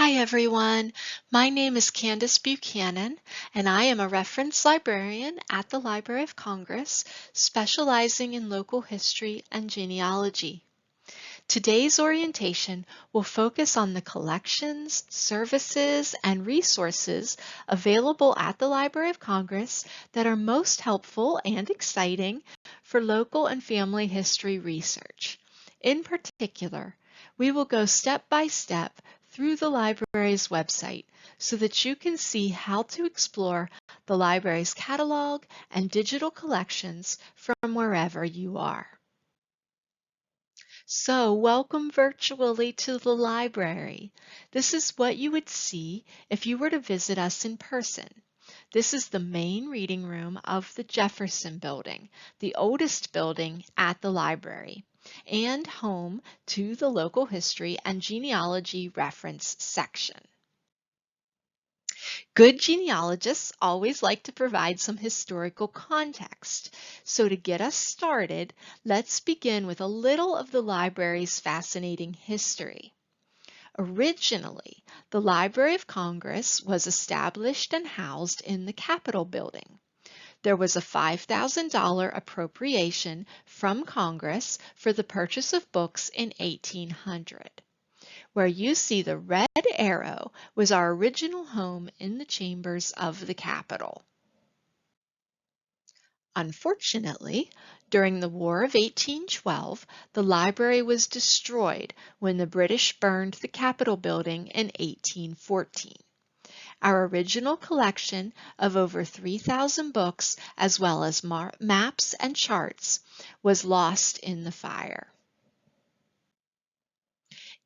Hi everyone, my name is Candace Buchanan and I am a reference librarian at the Library of Congress, specializing in local history and genealogy. Today's orientation will focus on the collections, services, and resources available at the Library of Congress that are most helpful and exciting for local and family history research. In particular, we will go step by step through the library's website so that you can see how to explore the library's catalog and digital collections from wherever you are. So, welcome virtually to the library. This is what you would see if you were to visit us in person. This is the main reading room of the Jefferson Building, the oldest building at the library, and home to the local history and genealogy reference section. Good genealogists always like to provide some historical context. So to get us started, let's begin with a little of the library's fascinating history. Originally, the Library of Congress was established and housed in the Capitol building. There was a $5,000 appropriation from Congress for the purchase of books in 1800. Where you see the red arrow was our original home in the chambers of the Capitol. Unfortunately, during the War of 1812, the library was destroyed when the British burned the Capitol building in 1814. Our original collection of over 3,000 books, as well as maps and charts, was lost in the fire.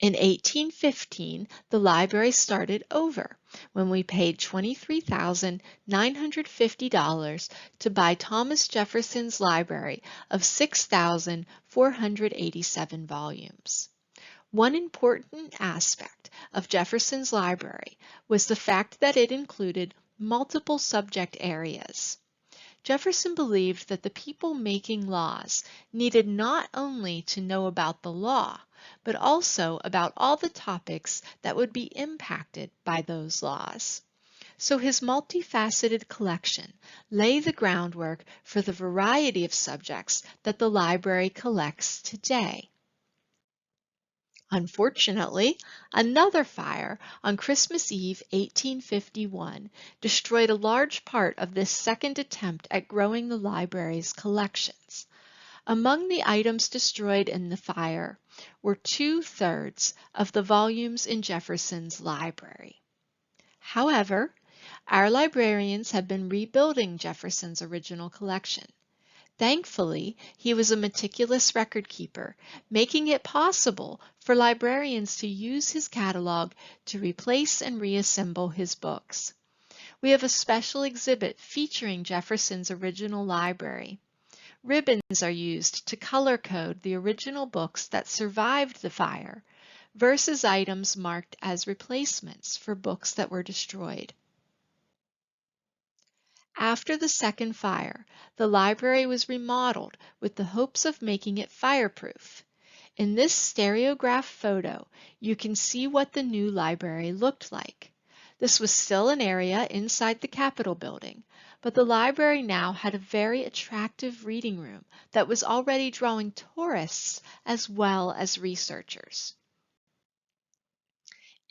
In 1815, the library started over when we paid $23,950 to buy Thomas Jefferson's library of 6,487 volumes. One important aspect of Jefferson's library was the fact that it included multiple subject areas. Jefferson believed that the people making laws needed not only to know about the law, but also about all the topics that would be impacted by those laws. So his multifaceted collection lay the groundwork for the variety of subjects that the library collects today. Unfortunately, another fire on Christmas Eve 1851 destroyed a large part of this second attempt at growing the library's collections. Among the items destroyed in the fire were 2/3 of the volumes in Jefferson's library. However, our librarians have been rebuilding Jefferson's original collection. Thankfully, he was a meticulous record keeper, making it possible for librarians to use his catalog to replace and reassemble his books. We have a special exhibit featuring Jefferson's original library. Ribbons are used to color code the original books that survived the fire versus items marked as replacements for books that were destroyed. After the second fire, the library was remodeled with the hopes of making it fireproof. In this stereograph photo, you can see what the new library looked like. This was still an area inside the Capitol building, but the library now had a very attractive reading room that was already drawing tourists as well as researchers.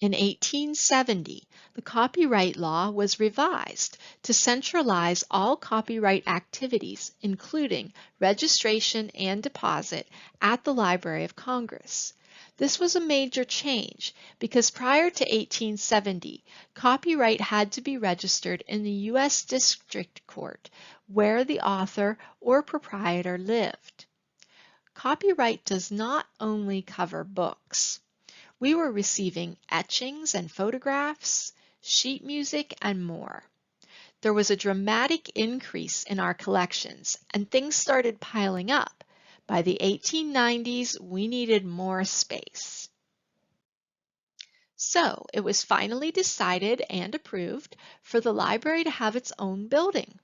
In 1870, the copyright law was revised to centralize all copyright activities, including registration and deposit, at the Library of Congress. This was a major change because prior to 1870, copyright had to be registered in the U.S. District Court where the author or proprietor lived. Copyright does not only cover books. We were receiving etchings and photographs, sheet music, and more. There was a dramatic increase in our collections, and things started piling up. By the 1890s, we needed more space. So it was finally decided and approved for the library to have its own building.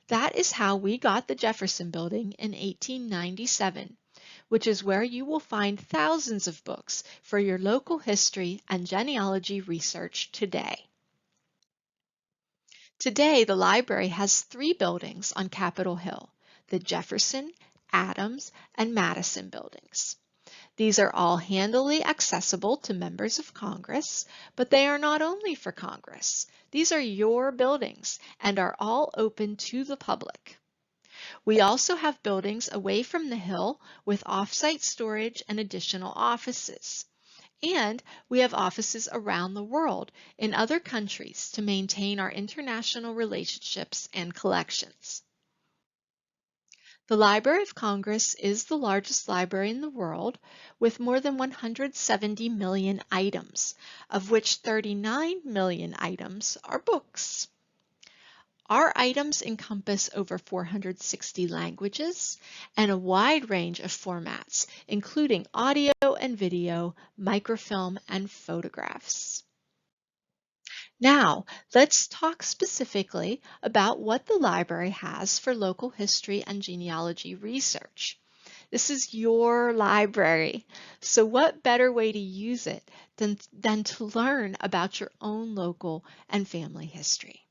That is how we got the Jefferson Building in 1897. which is where you will find thousands of books for your local history and genealogy research today. Today, the library has 3 buildings on Capitol Hill: the Jefferson, Adams, and Madison buildings. These are all handily accessible to members of Congress, but they are not only for Congress. These are your buildings and are all open to the public. We also have buildings away from the Hill with off-site storage and additional offices. And we have offices around the world in other countries to maintain our international relationships and collections. The Library of Congress is the largest library in the world with more than 170 million items, of which 39 million items are books. Our items encompass over 460 languages and a wide range of formats, including audio and video, microfilm, and photographs. Now, let's talk specifically about what the library has for local history and genealogy research. This is your library, so what better way to use it than to learn about your own local and family history?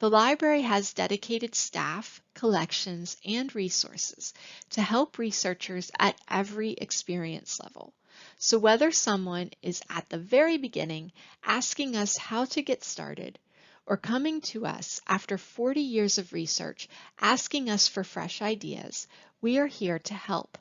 The library has dedicated staff, collections, and resources to help researchers at every experience level. So whether someone is at the very beginning asking us how to get started, or coming to us after 40 years of research asking us for fresh ideas, we are here to help.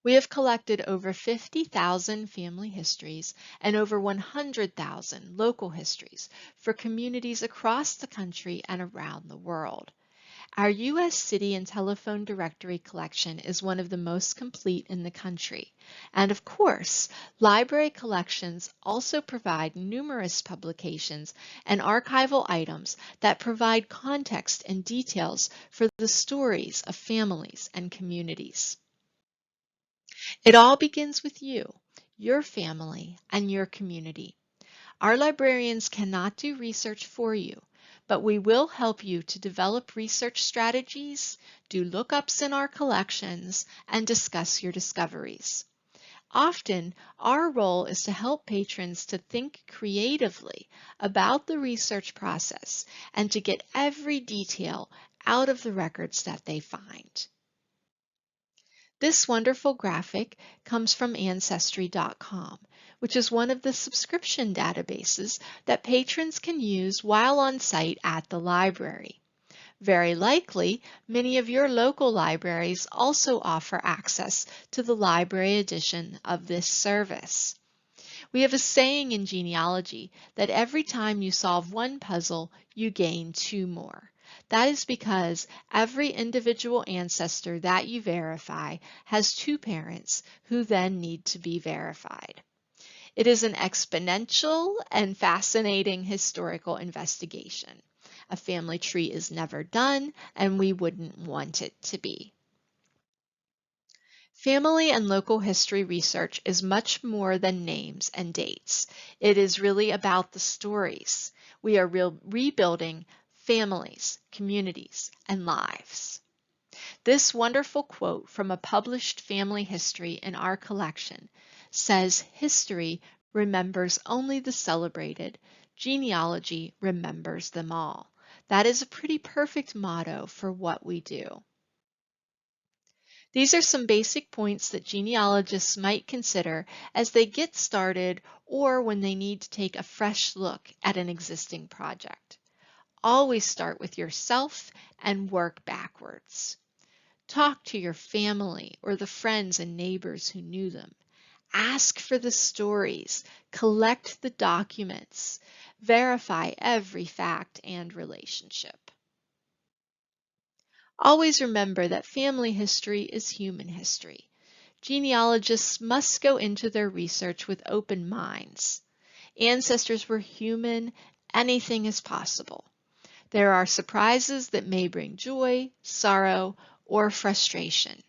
We have collected over 50,000 family histories and over 100,000 local histories for communities across the country and around the world. Our U.S. city and telephone directory collection is one of the most complete in the country. And of course, library collections also provide numerous publications and archival items that provide context and details for the stories of families and communities. It all begins with you, your family, and your community. Our librarians cannot do research for you, but we will help you to develop research strategies, do lookups in our collections, and discuss your discoveries. Often, our role is to help patrons to think creatively about the research process and to get every detail out of the records that they find. This wonderful graphic comes from Ancestry.com, which is one of the subscription databases that patrons can use while on site at the library. Very likely, many of your local libraries also offer access to the library edition of this service. We have a saying in genealogy that every time you solve one puzzle, you gain 2 more. That is because every individual ancestor that you verify has 2 parents who then need to be verified. It is an exponential and fascinating historical investigation. A family tree is never done, and we wouldn't want it to be. Family and local history research is much more than names and dates. It is really about the stories. We are rebuilding families, communities, and lives. This wonderful quote from a published family history in our collection says, "History remembers only the celebrated. Genealogy remembers them all." That is a pretty perfect motto for what we do. These are some basic points that genealogists might consider as they get started or when they need to take a fresh look at an existing project. Always start with yourself and work backwards. Talk to your family or the friends and neighbors who knew them. Ask for the stories, collect the documents, verify every fact and relationship. Always remember that family history is human history. Genealogists must go into their research with open minds. Ancestors were human, anything is possible. There are surprises that may bring joy, sorrow, or frustration.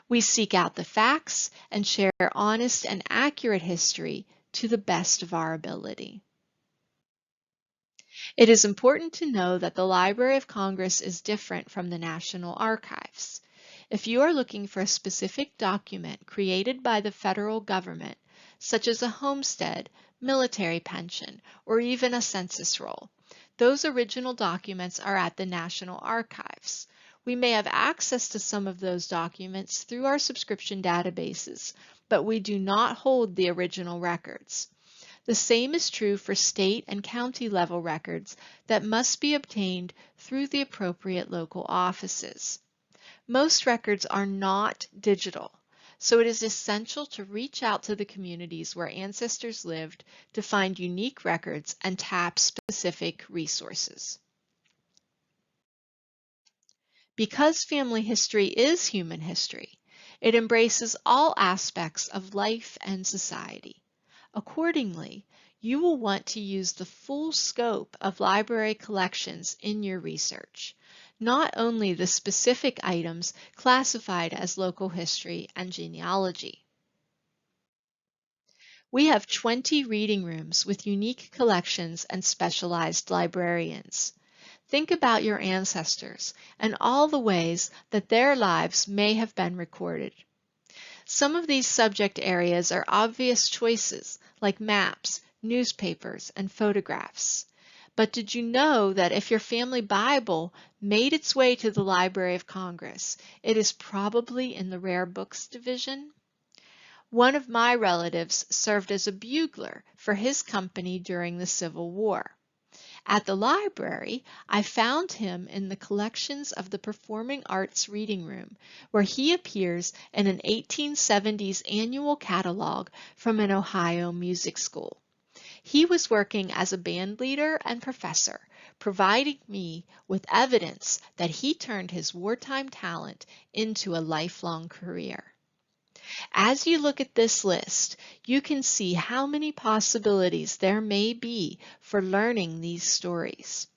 We seek out the facts and share honest and accurate history to the best of our ability. It is important to know that the Library of Congress is different from the National Archives. If you are looking for a specific document created by the federal government, such as a homestead, military pension, or even a census roll, those original documents are at the National Archives. We may have access to some of those documents through our subscription databases, but we do not hold the original records. The same is true for state and county level records that must be obtained through the appropriate local offices. Most records are not digital, so it is essential to reach out to the communities where ancestors lived to find unique records and tap specific resources. Because family history is human history, it embraces all aspects of life and society. Accordingly, you will want to use the full scope of library collections in your research, not only the specific items classified as local history and genealogy. We have 20 reading rooms with unique collections and specialized librarians. Think about your ancestors and all the ways that their lives may have been recorded. Some of these subject areas are obvious choices, like maps, newspapers, and photographs. But did you know that if your family Bible made its way to the Library of Congress, it is probably in the rare books division? One of my relatives served as a bugler for his company during the Civil War. At the library, I found him in the collections of the Performing Arts Reading Room, where he appears in an 1870s annual catalog from an Ohio music school. He was working as a band leader and professor, providing me with evidence that he turned his wartime talent into a lifelong career. As you look at this list, you can see how many possibilities there may be for learning these stories.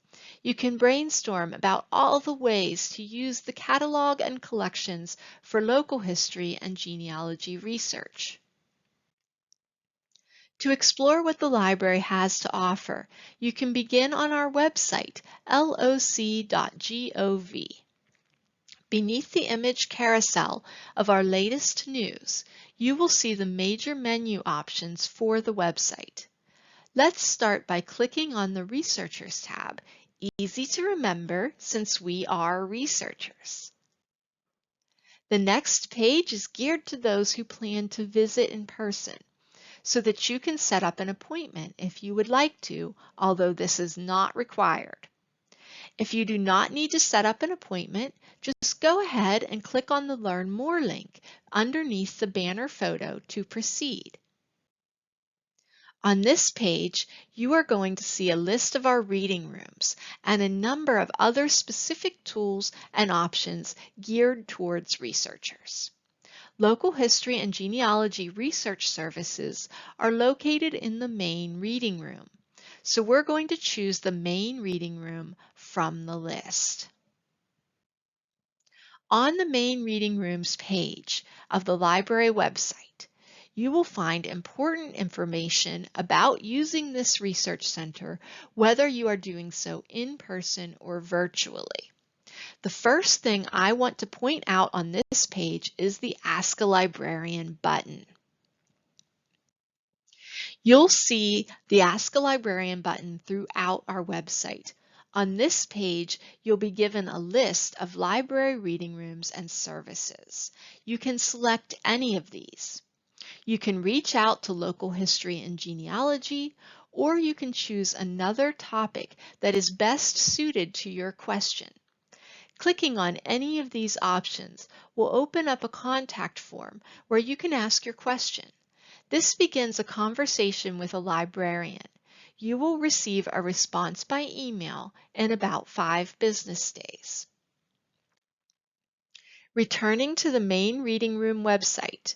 You can brainstorm about all the ways to use the catalog and collections for local history and genealogy research. To explore what the library has to offer, you can begin on our website, loc.gov. Beneath the image carousel of our latest news, you will see the major menu options for the website. Let's start by clicking on the Researchers tab, easy to remember since we are researchers. The next page is geared to those who plan to visit in person, so that you can set up an appointment if you would like to, although this is not required. If you do not need to set up an appointment, just go ahead and click on the Learn More link underneath the banner photo to proceed. On this page, you are going to see a list of our reading rooms and a number of other specific tools and options geared towards researchers. Local history and genealogy research services are located in the main reading room. So we're going to choose the main reading room from the list. On the main reading rooms page of the library website, you will find important information about using this research center, whether you are doing so in person or virtually. The first thing I want to point out on this page is the Ask a Librarian button. You'll see the Ask a Librarian button throughout our website. On this page, you'll be given a list of library reading rooms and services. You can select any of these. You can reach out to local history and genealogy, or you can choose another topic that is best suited to your question. Clicking on any of these options will open up a contact form where you can ask your question. This begins a conversation with a librarian. You will receive a response by email in about 5 business days. Returning to the main reading room website,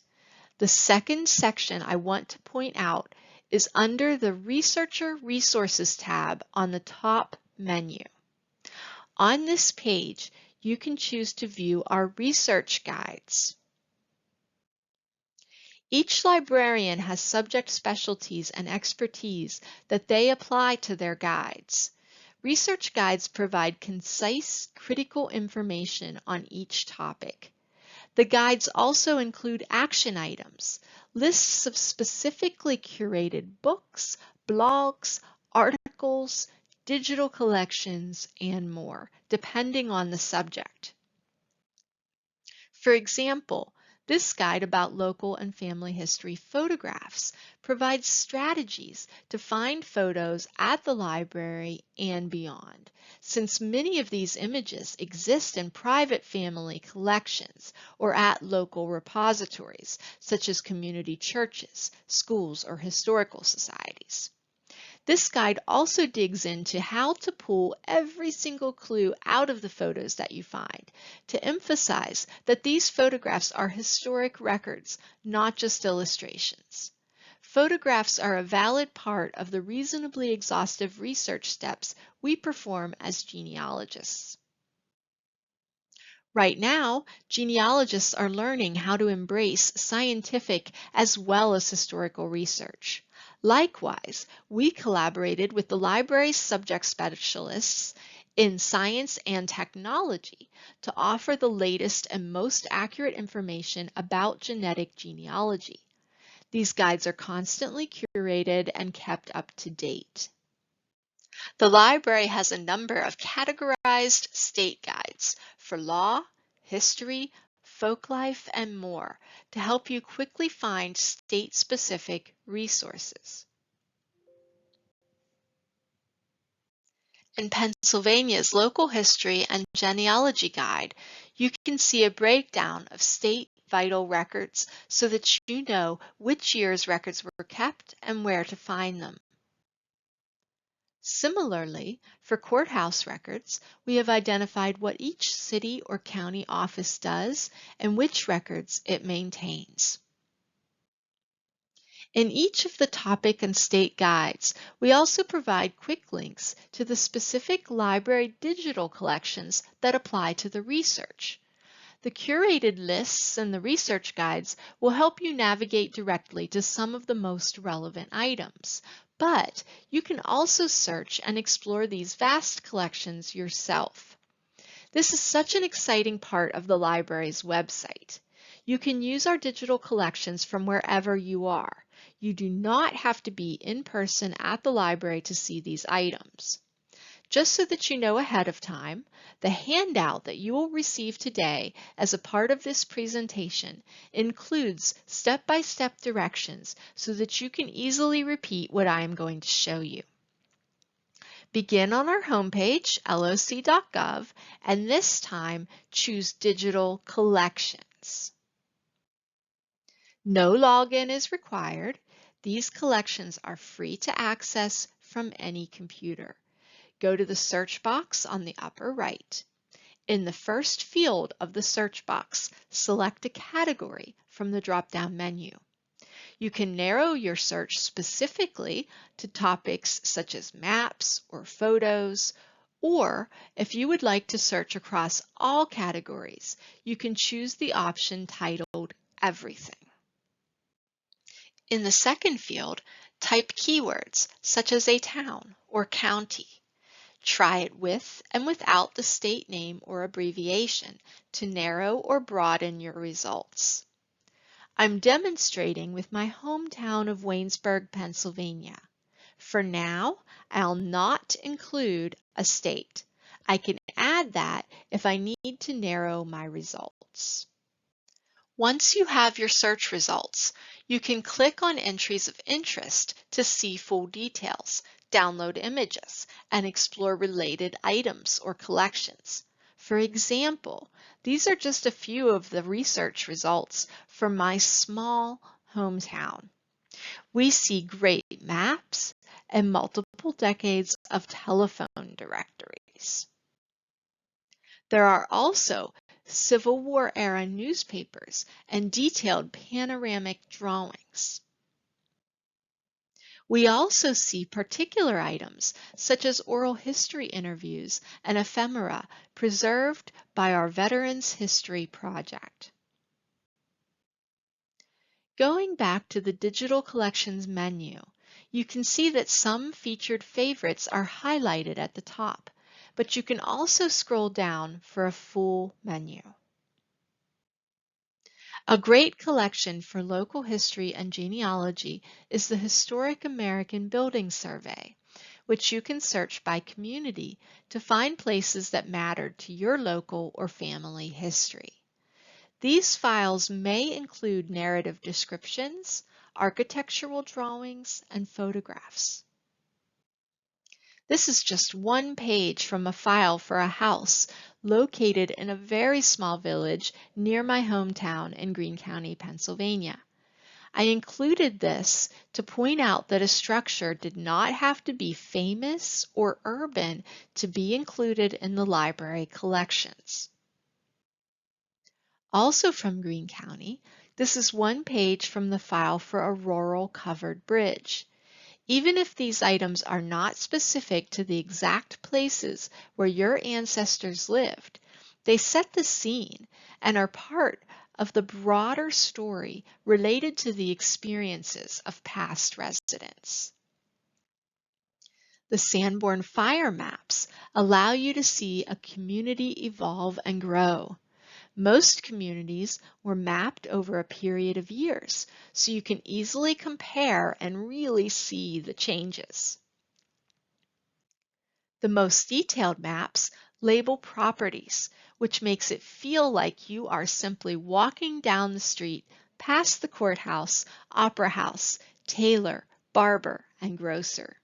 the second section I want to point out is under the Researcher Resources tab on the top menu. On this page, you can choose to view our research guides. Each librarian has subject specialties and expertise that they apply to their guides. Research guides provide concise, critical information on each topic. The guides also include action items, lists of specifically curated books, blogs, articles, digital collections, and more, depending on the subject. For example, this guide about local and family history photographs provides strategies to find photos at the library and beyond, since many of these images exist in private family collections or at local repositories, such as community churches, schools, or historical societies. This guide also digs into how to pull every single clue out of the photos that you find to emphasize that these photographs are historic records, not just illustrations. Photographs are a valid part of the reasonably exhaustive research steps we perform as genealogists. Right now, genealogists are learning how to embrace scientific as well as historical research. Likewise, we collaborated with the library's subject specialists in science and technology to offer the latest and most accurate information about genetic genealogy. These guides are constantly curated and kept up to date. The library has a number of categorized state guides for law, history, folklife, and more to help you quickly find state-specific resources. In Pennsylvania's Local History and Genealogy Guide, you can see a breakdown of state vital records so that you know which year's records were kept and where to find them. Similarly, for courthouse records, we have identified what each city or county office does and which records it maintains. In each of the topic and state guides, we also provide quick links to the specific library digital collections that apply to the research. The curated lists and the research guides will help you navigate directly to some of the most relevant items, but you can also search and explore these vast collections yourself. This is such an exciting part of the library's website. You can use our digital collections from wherever you are. You do not have to be in person at the library to see these items. Just so that you know ahead of time, the handout that you will receive today as a part of this presentation includes step-by-step directions so that you can easily repeat what I am going to show you. Begin on our homepage, loc.gov, and this time choose Digital Collections. No login is required. These collections are free to access from any computer. Go to the search box on the upper right. In the first field of the search box, select a category from the drop-down menu. You can narrow your search specifically to topics such as maps or photos, or if you would like to search across all categories, you can choose the option titled Everything. In the second field, type keywords such as a town or county. Try it with and without the state name or abbreviation to narrow or broaden your results. I'm demonstrating with my hometown of Waynesburg, Pennsylvania. For now, I'll not include a state. I can add that if I need to narrow my results. Once you have your search results, you can click on entries of interest to see full details, download images, and explore related items or collections. For example, these are just a few of the research results from my small hometown. We see great maps and multiple decades of telephone directories. There are also Civil War era newspapers and detailed panoramic drawings. We also see particular items such as oral history interviews and ephemera preserved by our Veterans History Project. Going back to the Digital Collections menu, you can see that some featured favorites are highlighted at the top, but you can also scroll down for a full menu. A great collection for local history and genealogy is the Historic American Building Survey, which you can search by community to find places that mattered to your local or family history. These files may include narrative descriptions, architectural drawings, and photographs. This is just one page from a file for a house located in a very small village near my hometown in Greene County, Pennsylvania. I included this to point out that a structure did not have to be famous or urban to be included in the library collections. Also from Greene County, this is one page from the file for a rural covered bridge. Even if these items are not specific to the exact places where your ancestors lived, they set the scene and are part of the broader story related to the experiences of past residents. The Sanborn fire maps allow you to see a community evolve and grow. Most communities were mapped over a period of years, so you can easily compare and really see the changes. The most detailed maps label properties, which makes it feel like you are simply walking down the street past the courthouse, opera house, tailor, barber, and grocer.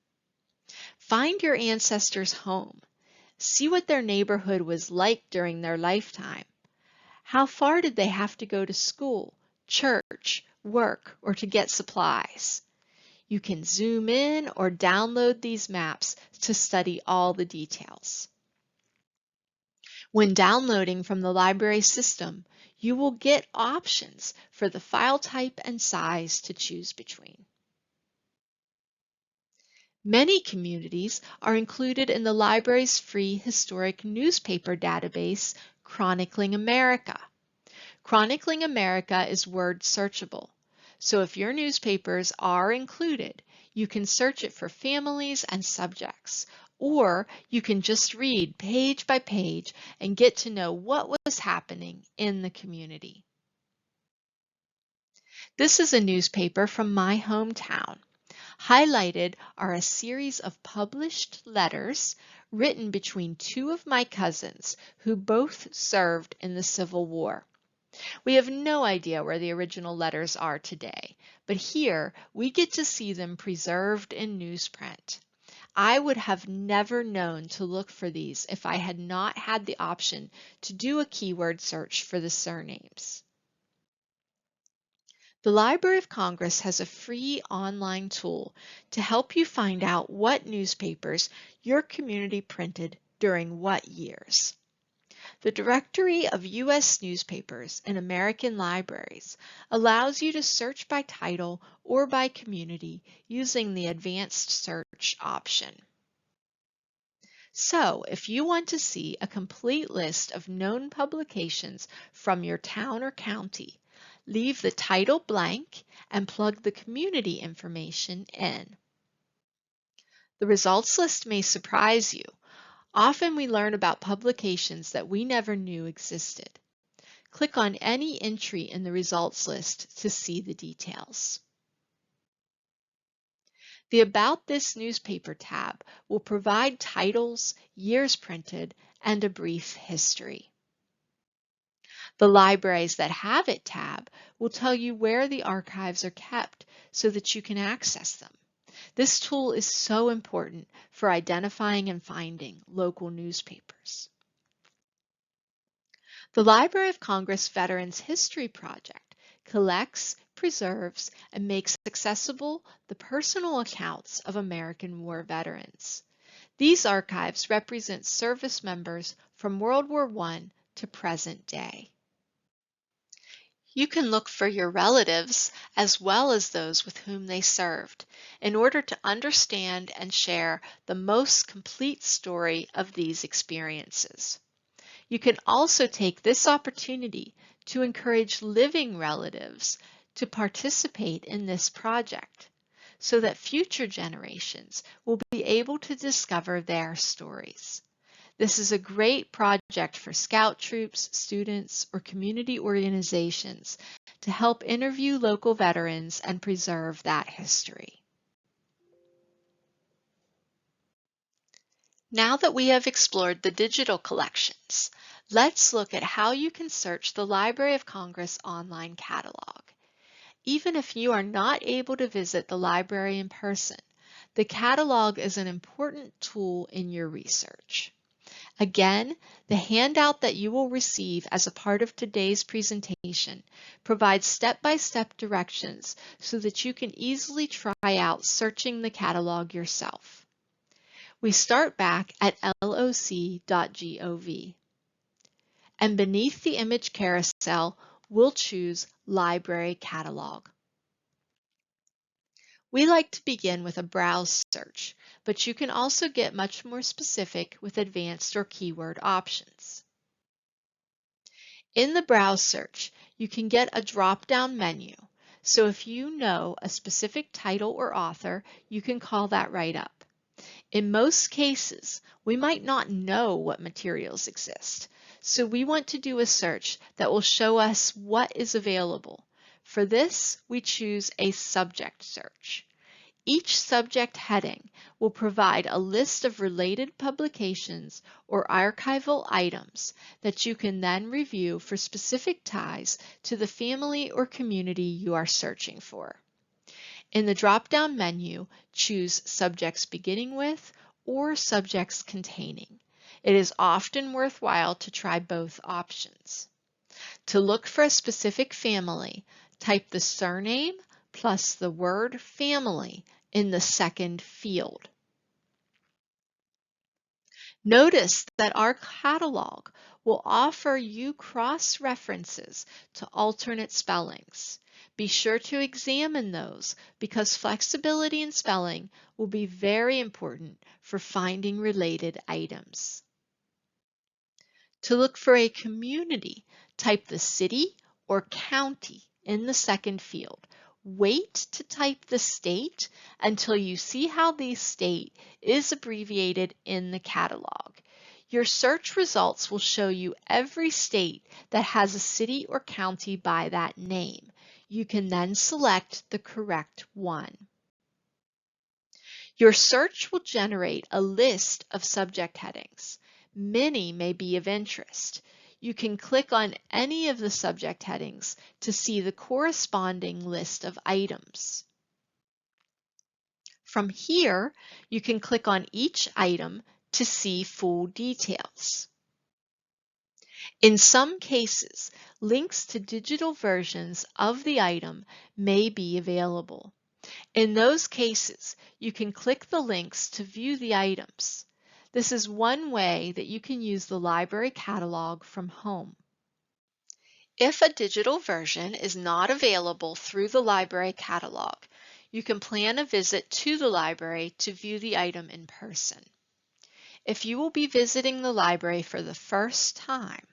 Find your ancestors' home. See what their neighborhood was like during their lifetime. How far did they have to go to school, church, work, or to get supplies? You can zoom in or download these maps to study all the details. When downloading from the library system, you will get options for the file type and size to choose between. Many communities are included in the library's free historic newspaper database, Chronicling America. Chronicling America is word searchable, so if your newspapers are included, you can search it for families and subjects, or you can just read page by page and get to know what was happening in the community. This is a newspaper from my hometown. Highlighted are a series of published letters written between two of my cousins who both served in the Civil War. We have no idea where the original letters are today, but here we get to see them preserved in newsprint. I would have never known to look for these if I had not had the option to do a keyword search for the surnames. The Library of Congress has a free online tool to help you find out what newspapers your community printed during what years. The Directory of U.S. Newspapers in American Libraries allows you to search by title or by community using the Advanced Search option. So, if you want to see a complete list of known publications from your town or county, leave the title blank and plug the community information in. The results list may surprise you. Often we learn about publications that we never knew existed. Click on any entry in the results list to see the details. The About This Newspaper tab will provide titles, years printed, and a brief history. The Libraries That Have It tab will tell you where the archives are kept so that you can access them. This tool is so important for identifying and finding local newspapers. The Library of Congress Veterans History Project collects, preserves, and makes accessible the personal accounts of American war veterans. These archives represent service members from World War I to present day. You can look for your relatives as well as those with whom they served in order to understand and share the most complete story of these experiences. You can also take this opportunity to encourage living relatives to participate in this project so that future generations will be able to discover their stories. This is a great project for scout troops, students, or community organizations to help interview local veterans and preserve that history. Now that we have explored the digital collections, let's look at how you can search the Library of Congress online catalog. Even if you are not able to visit the library in person, the catalog is an important tool in your research. Again, the handout that you will receive as a part of today's presentation provides step-by-step directions so that you can easily try out searching the catalog yourself. We start back at loc.gov, and beneath the image carousel, we'll choose Library Catalog. We like to begin with a browse search, but you can also get much more specific with advanced or keyword options. In the browse search, you can get a drop-down menu, so if you know a specific title or author, you can call that right up. In most cases, we might not know what materials exist, so we want to do a search that will show us what is available. For this, we choose a subject search. Each subject heading will provide a list of related publications or archival items that you can then review for specific ties to the family or community you are searching for. In the drop-down menu, choose Subjects Beginning With or Subjects Containing. It is often worthwhile to try both options. To look for a specific family, type the surname plus the word family in the second field. Notice that our catalog will offer you cross-references to alternate spellings. Be sure to examine those because flexibility in spelling will be very important for finding related items. To look for a community, type the city or county in the second field. Wait to type the state until you see how the state is abbreviated in the catalog. Your search results will show you every state that has a city or county by that name. You can then select the correct one. Your search will generate a list of subject headings. Many may be of interest. You can click on any of the subject headings to see the corresponding list of items. From here, you can click on each item to see full details. In some cases, links to digital versions of the item may be available. In those cases, you can click the links to view the items. This is one way that you can use the library catalog from home. If a digital version is not available through the library catalog, you can plan a visit to the library to view the item in person. If you will be visiting the library for the first time,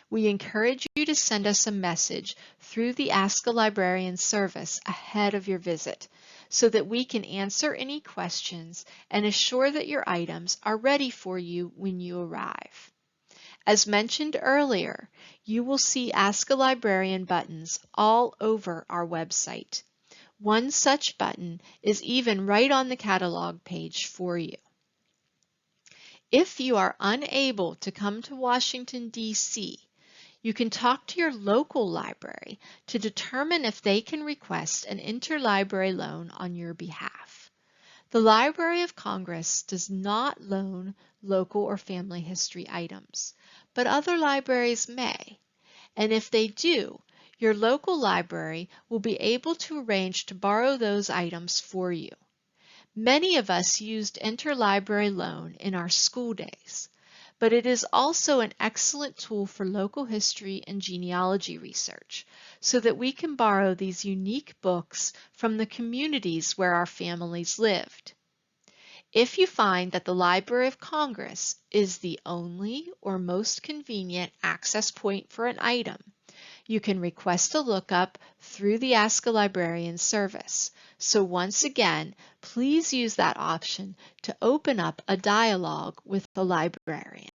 we encourage you to send us a message through the Ask a Librarian service ahead of your visit so that we can answer any questions and assure that your items are ready for you when you arrive. As mentioned earlier, you will see Ask a Librarian buttons all over our website. One such button is even right on the catalog page for you. If you are unable to come to Washington, D.C., you can talk to your local library to determine if they can request an interlibrary loan on your behalf. The Library of Congress does not loan local or family history items, but other libraries may. And if they do, your local library will be able to arrange to borrow those items for you. Many of us used interlibrary loan in our school days, but it is also an excellent tool for local history and genealogy research so that we can borrow these unique books from the communities where our families lived. If you find that the Library of Congress is the only or most convenient access point for an item, you can request a lookup through the Ask a Librarian service. So once again, please use that option to open up a dialogue with the librarian.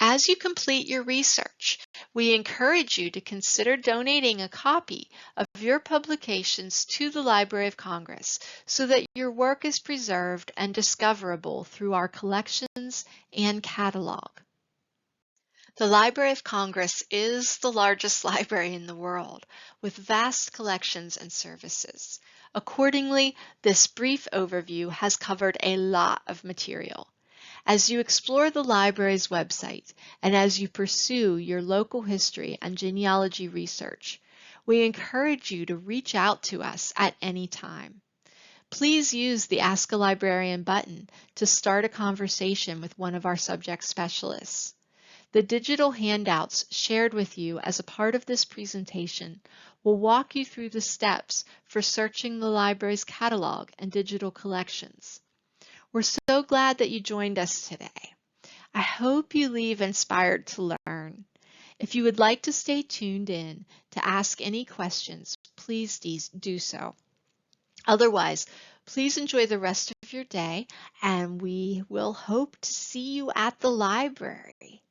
As you complete your research, we encourage you to consider donating a copy of your publications to the Library of Congress so that your work is preserved and discoverable through our collections and catalog. The Library of Congress is the largest library in the world, with vast collections and services. Accordingly, this brief overview has covered a lot of material. As you explore the library's website and as you pursue your local history and genealogy research, we encourage you to reach out to us at any time. Please use the Ask a Librarian button to start a conversation with one of our subject specialists. The digital handouts shared with you as a part of this presentation will walk you through the steps for searching the library's catalog and digital collections. We're so glad that you joined us today. I hope you leave inspired to learn. If you would like to stay tuned in to ask any questions, please do so. Otherwise, please enjoy the rest of your day, and we will hope to see you at the library.